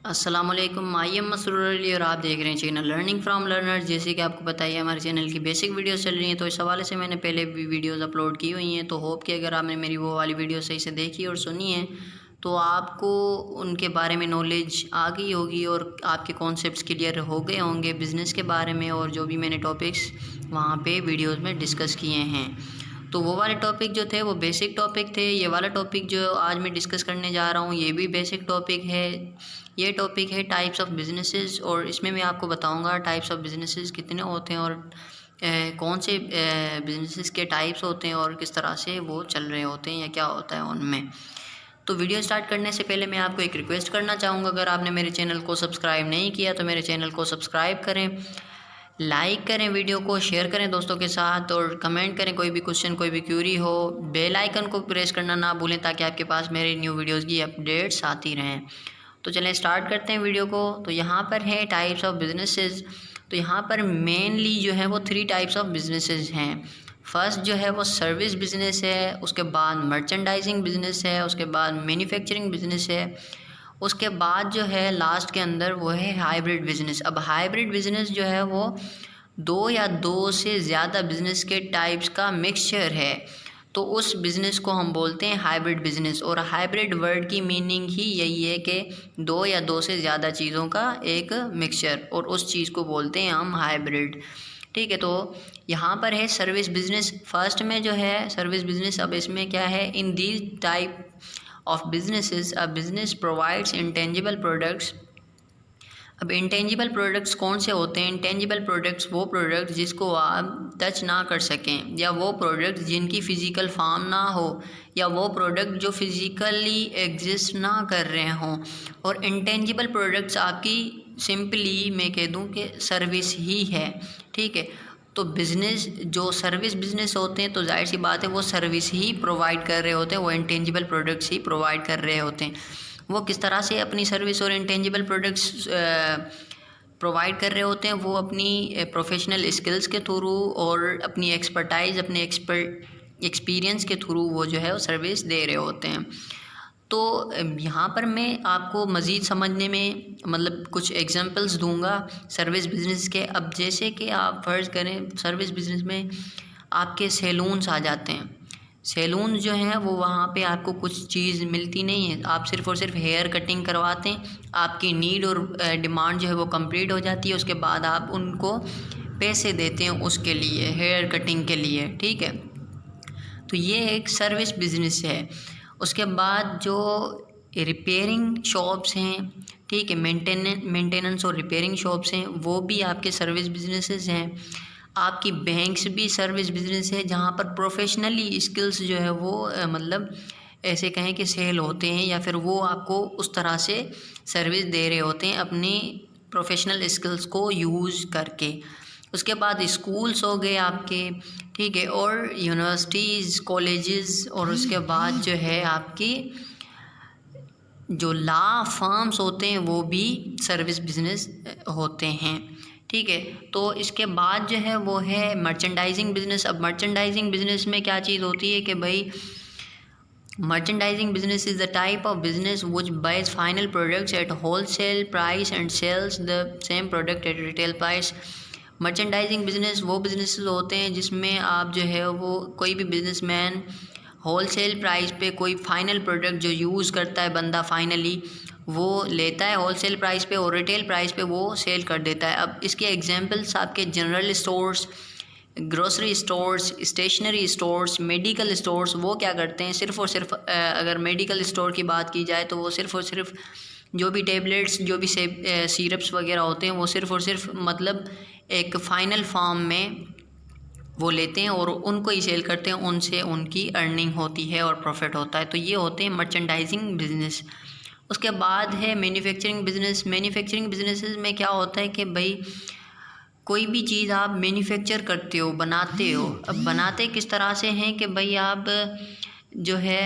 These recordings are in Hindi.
अस्सलाम वालेकुम, आई एम मसरूर अली और आप देख रहे हैं चैनल लर्निंग फ्रॉम लर्नर्स। जैसे कि आपको पता है हमारे चैनल की बेसिक वीडियोस चल रही हैं, तो इस हवाले से मैंने पहले भी वीडियोस अपलोड की हुई हैं। तो होप कि अगर आपने मेरी वो वाली वीडियो सही से देखी और सुनी है तो आपको उनके बारे में नॉलेज आ गई होगी और आपके कॉन्सेप्ट्स क्लियर हो गए होंगे बिज़नेस के बारे में, और जो भी मैंने टॉपिक्स वहाँ पे वीडियोस में डिस्कस किए हैं। तो वो वाले टॉपिक जो थे वो बेसिक टॉपिक थे। ये वाला टॉपिक जो आज मैं डिस्कस करने जा रहा हूँ ये भी बेसिक टॉपिक है। ये टॉपिक है टाइप्स ऑफ बिजनेसेस, और इसमें मैं आपको बताऊंगा टाइप्स ऑफ बिजनेसेस कितने होते हैं और कौन से बिजनेसेस के टाइप्स होते हैं और किस तरह से वो चल रहे होते हैं या क्या होता है उनमें। तो वीडियो स्टार्ट करने से पहले मैं आपको एक रिक्वेस्ट करना चाहूँगा, अगर आपने मेरे चैनल को सब्सक्राइब नहीं किया तो मेरे चैनल को सब्सक्राइब करें, लाइक करें, वीडियो को शेयर करें दोस्तों के साथ, और कमेंट करें कोई भी क्वेश्चन कोई भी क्यूरी हो। बेल आइकन को प्रेस करना ना भूलें ताकि आपके पास मेरे न्यू वीडियोस की अपडेट्स आती रहें। तो चलें स्टार्ट करते हैं वीडियो को। तो यहाँ पर है टाइप्स ऑफ बिजनेसेस। तो यहाँ पर मेनली जो है वो 3 टाइप्स ऑफ बिजनेसेस हैं। फर्स्ट जो है वो सर्विस बिजनेस है, उसके बाद मर्चेंडाइजिंग बिजनेस है, उसके बाद मैन्युफैक्चरिंग बिजनेस है, उसके बाद जो है लास्ट के अंदर वो है हाइब्रिड बिजनेस। अब हाइब्रिड बिजनेस जो है वो 2 या 2 से ज़्यादा बिजनेस के टाइप्स का मिक्सचर है, तो उस बिज़नेस को हम बोलते हैं हाइब्रिड बिजनेस। और हाइब्रिड वर्ड की मीनिंग ही यही है कि 2 या 2 से ज़्यादा चीज़ों का एक मिक्सचर, और उस चीज़ को बोलते हैं हम हाइब्रिड। ठीक है, तो यहाँ पर है सर्विस बिजनेस। फर्स्ट में जो है सर्विस बिजनेस। अब इसमें क्या है, in these type of businesses a business provides intangible products. अब इंटेंजिबल प्रोडक्ट्स कौन से होते हैं? इंटेंजिबल प्रोडक्ट्स वो प्रोडक्ट्स जिसको आप टच ना कर सकें, या वो प्रोडक्ट्स जिनकी फ़िज़िकल फॉर्म ना हो, या वो प्रोडक्ट जो फिज़िकली एग्जिस्ट ना कर रहे हों। और इंटेंजिबल प्रोडक्ट्स आपकी सिंपली मैं कह दूं कि सर्विस ही है। ठीक है, तो बिज़नेस जो सर्विस बिज़नेस होते हैं तो जाहिर सी बात है वो सर्विस ही प्रोवाइड कर रहे होते हैं, वो इंटेंजिबल प्रोडक्ट्स ही प्रोवाइड कर रहे होते हैं। वो किस तरह से अपनी सर्विस और इंटेंजिबल प्रोडक्ट्स प्रोवाइड कर रहे होते हैं? वो अपनी प्रोफेशनल स्किल्स के थ्रू और अपनी एक्सपर्टाइज अपने एक्सपीरियंस के थ्रू वो जो है वो सर्विस दे रहे होते हैं। तो यहाँ पर मैं आपको मज़ीद समझने में मतलब कुछ एग्जांपल्स दूंगा सर्विस बिजनेस के। अब जैसे कि आप फ़र्ज़ करें सर्विस बिजनेस में आपके सैलून्स आ जाते हैं। सैलून जो हैं वो वहाँ पे आपको कुछ चीज़ मिलती नहीं है, आप सिर्फ़ और सिर्फ हेयर कटिंग करवाते हैं, आपकी नीड और डिमांड जो है वो कंप्लीट हो जाती है, उसके बाद आप उनको पैसे देते हैं उसके लिए, हेयर कटिंग के लिए। ठीक है, तो ये एक सर्विस बिजनेस है। उसके बाद जो रिपेयरिंग शॉप्स हैं, ठीक है, मेंटेनेंस और रिपेयरिंग शॉप्स हैं, वो भी आपके सर्विस बिजनेसेस हैं। आपकी बैंक्स भी सर्विस बिजनेस है जहाँ पर प्रोफेशनली स्किल्स जो है वो मतलब ऐसे कहें कि सेल होते हैं, या फिर वो आपको उस तरह से सर्विस दे रहे होते हैं अपनी प्रोफेशनल स्किल्स को यूज़ करके। उसके बाद स्कूल्स हो गए आपके, ठीक है, और यूनिवर्सिटीज़ कॉलेजेस, और उसके बाद जो है आपकी जो लॉ फर्म्स होते हैं वो भी सर्विस बिजनेस होते हैं। ठीक है, तो इसके बाद जो है वो है मर्चेंडाइजिंग बिजनेस। अब मर्चेंडाइजिंग बिजनेस में क्या चीज़ होती है कि भाई merchandising business is the type of business which buys final products at wholesale price and sells the same product at retail price। Merchandising business वो बिजनेस होते हैं जिसमें आप जो है वो कोई भी बिजनेसमैन होलसेल प्राइस पे कोई फाइनल प्रोडक्ट जो यूज़ करता है बंदा फाइनली वो लेता है होलसेल प्राइस पे और रिटेल प्राइस पे वो सेल कर देता है। अब इसके एग्जांपल्स आपके general stores, grocery stores, stationery stores, medical stores, वो क्या करते हैं सिर्फ़ और सिर्फ अगर मेडिकल स्टोर की बात की जाए तो वो सिर्फ़ और सिर्फ जो भी टेबलेट्स जो भी सिरप्स वगैरह होते हैं वो सिर्फ़ और सिर्फ मतलब एक फ़ाइनल फॉर्म में वो लेते हैं और उनको ही सेल करते हैं, उनसे उनकी अर्निंग होती है और प्रॉफिट होता है। तो ये होते हैं मर्चेंडाइजिंग बिजनेस। उसके बाद है मैन्युफैक्चरिंग बिजनेस। मैन्युफैक्चरिंग बिजनेसेस में क्या होता है कि भाई कोई भी चीज़ आप मैन्युफैक्चर करते हो, बनाते हो। अब बनाते किस तरह से हैं कि भाई आप जो है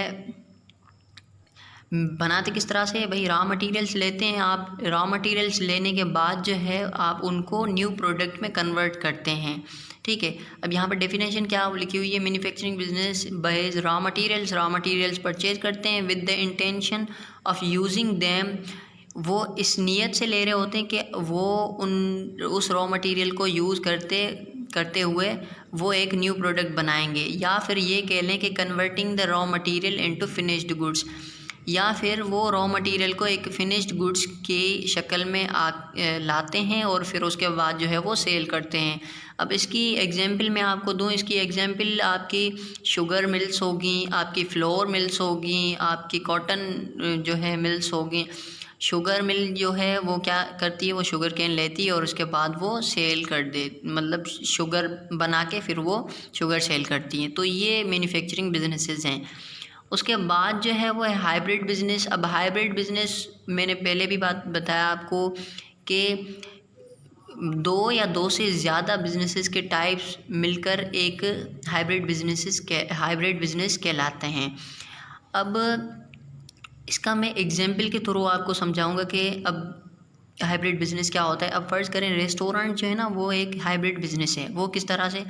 बनाते किस तरह से, भाई रॉ मटेरियल्स लेते हैं आप, रॉ मटेरियल्स लेने के बाद जो है आप उनको न्यू प्रोडक्ट में कन्वर्ट करते हैं। ठीक है, अब यहाँ पर डेफिनेशन क्या लिखी हुई है, manufacturing business buys raw materials purchase करते हैं with the intention of using them वो इस नीयत से ले रहे होते हैं कि वो उस रॉ मटेरियल को यूज़ करते करते हुए वो एक न्यू प्रोडक्ट बनाएंगे, या फिर ये कह लें कि converting the raw material into finished goods, या फिर वो रॉ मटेरियल को एक फिनिश्ड गुड्स की शक्ल में लाते हैं और फिर उसके बाद जो है वो सेल करते हैं। अब इसकी एग्जांपल मैं आपको दूं, इसकी एग्जांपल आपकी शुगर मिल्स होगी, आपकी फ्लोर मिल्स होगी, आपकी कॉटन जो है मिल्स होगी। शुगर मिल जो है वो क्या करती है, वो शुगर केन लेती है और उसके बाद वो सेल कर दे, मतलब शुगर बना के फिर वो शुगर सेल करती हैं। तो ये मैन्युफैक्चरिंग बिजनेसेस हैं। उसके बाद जो है वो है हाइब्रिड बिज़नेस। अब हाइब्रिड बिज़नेस मैंने पहले भी बात बताया आपको कि दो या दो से ज़्यादा बिजनेसेस के टाइप्स मिलकर एक हाइब्रिड बिजनेस कहलाते हैं। अब इसका मैं एग्जांपल के थ्रू आपको समझाऊंगा कि अब हाइब्रिड बिज़नेस क्या होता है। अब फ़र्ज़ करें रेस्टोरेंट जो है ना वो एक हाइब्रिड बिज़नेस है। वो किस तरह से,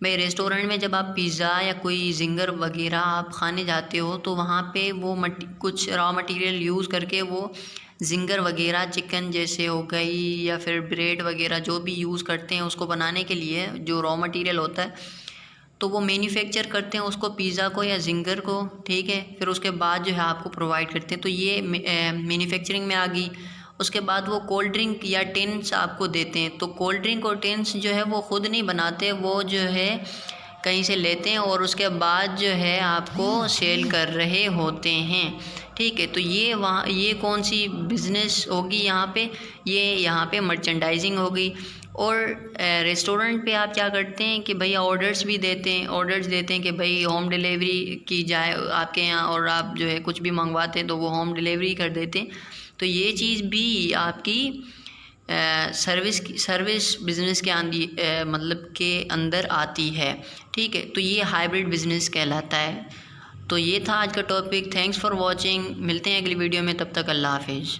भाई रेस्टोरेंट में जब आप पिज़्ज़ा या कोई ज़िंगर वगैरह आप खाने जाते हो तो वहाँ पे वो कुछ रॉ मटेरियल यूज़ करके वो ज़िंगर वगैरह चिकन जैसे हो गई या फिर ब्रेड वगैरह जो भी यूज़ करते हैं उसको बनाने के लिए जो रॉ मटेरियल होता है तो वो मैन्युफैक्चर करते हैं उसको, पिज़्ज़ा को या ज़िंगर को, ठीक है। फिर उसके बाद जो है आपको प्रोवाइड करते हैं, तो ये मैन्युफैक्चरिंग में आ गई। उसके बाद वो कोल्ड ड्रिंक या टिन्स आपको देते हैं, तो कोल्ड ड्रिंक और टिन्स जो है वो ख़ुद नहीं बनाते, वो जो है कहीं से लेते हैं और उसके बाद जो है आपको सेल कर रहे होते हैं, ठीक है। तो ये कौन सी बिज़नेस होगी यहाँ पे, ये यहाँ पे मर्चेंडाइजिंग होगी। और रेस्टोरेंट पे आप क्या करते हैं कि भैया ऑर्डर्स देते हैं कि भाई होम डिलीवरी की जाए आपके यहाँ, और आप जो है कुछ भी मंगवाते हैं तो वो होम डिलीवरी कर देते हैं। तो ये चीज़ भी आपकी सर्विस बिज़नेस के मतलब के अंदर आती है, ठीक है। तो ये हाइब्रिड बिज़नेस कहलाता है। तो ये था आज का टॉपिक। Thanks for watching. मिलते हैं अगली वीडियो में, तब तक अल्लाह हाफिज़।